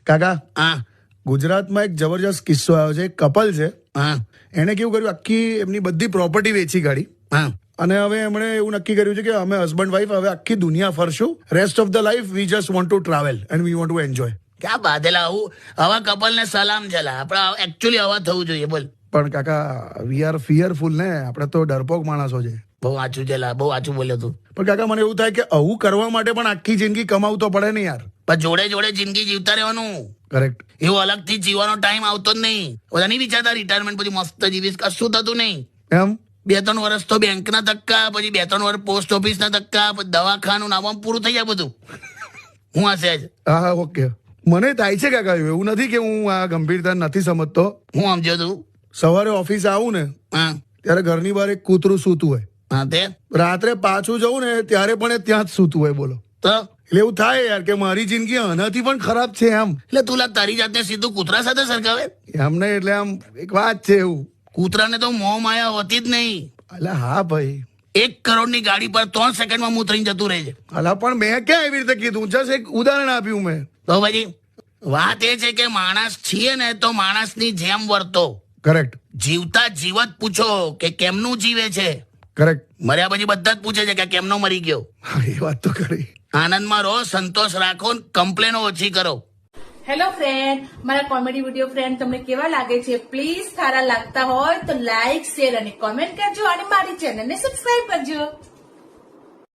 કાકા હા ગુજરાતમાં એક જબરજસ્ત કિસ્સો આવ્યો છે. એક કપલ છે, હા એને કેવું કર્યું, આખી એમની બધી પ્રોપર્ટી વેચી કાઢી હા અને હવે એમણે એવું નક્કી કર્યું છે કે અમે હસબન્ડ વાઈફ હવે આખી દુનિયા ફરશું. Rest of the life we just want to travel and we want to enjoy. ક્યાં બાધેલા આવું આવા કપલ ને સલામ છે આપડે એકચ્યુઅલી આવા થવું જોઈએ. બોલ પણ કાકા વી આર ફિયરફુલ ને, આપણે તો ડરપોક માણસો છે. બહુ વાંચું છે બહુ વાંચું બોલ્યો તું. પણ કાકા મને એવું થાય કે આવું કરવા માટે પણ આખી જિંદગી કમાવું તો પડે ને યાર. પણ જોડે જોડે જિંદગી જીવતા રહેવાનું. કરેક્ટ. એવું અલગથી જીવવાનો ટાઈમ આવતો જ નહીં. બધા નહીં વિચારતા રિટાયરમેન્ટ પછી મસ્ત જીવીશ, કશું થતું નહીં. એમ 2-3 વર્ષ તો બેંકના ધક્કા, પછી 2-3 વર્ષ પોસ્ટ ઓફિસના ધક્કા, પછી દવાખાનું નામ પૂરું થઈ જાય બધું. હું આ સહેજ હા ઓકે. મને થાય છે કાકા, એવું નથી કે હું આ ગંભીરતા નથી સમજતો. હું સમજ્યો તું. સવારે ઓફિસ આવું ને હા ત્યારે ઘરની બહાર એક કૂતરું સૂતું હોય, હા તે રાત્રે પાછું જવું ને ત્યારે પણ એ ત્યાં જ સૂતું હોય. બોલો, તો એટલે એવું થાય યાર કે મારી જિંદગી આનાથી પણ ખરાબ છે એમ. એટલે તું તારી જાતને સીધું કૂતરા સાથે સરખાવે. એમ નહીં, એટલે આમ એક વાત છે એવું. કૂતરાને તો મોહ માયા હોતી જ નહીં. અલા હા ભાઈ. 1 કરોડની ગાડી પર 3 સેકન્ડમાં ઉતરીને જતું રહે છે. અલા પણ મેં ક્યાં એવી રીતે કીધું, જસ્ટ એક ઉદાહરણ આપ્યું મેં. તો પછી વાત એ છે કે માણસ છીએ ને તો માણસની જેમ વર્તો. કરેક્ટ જીવતા જીવત પૂછો કે કેમનું જીવે છે. કરેક્ટ. મર્યા પછી બધા જ પૂછે છે કે કેમનો મરી ગયો. હા એ વાત તો ખરી. આનંદમાં રહો, સંતોષ રાખો, કમ્પ્લેનો ઓછી કરો. હેલો ફ્રેન્ડ, મારા કોમેડી વિડીયો ફ્રેન્ડ તમને કેવા લાગે છે? પ્લીઝ સારા લાગતા હોય તો લાઈક, શેર અને કોમેન્ટ કરજો અને મારી ચેનલને સબસ્ક્રાઇબ કરજો.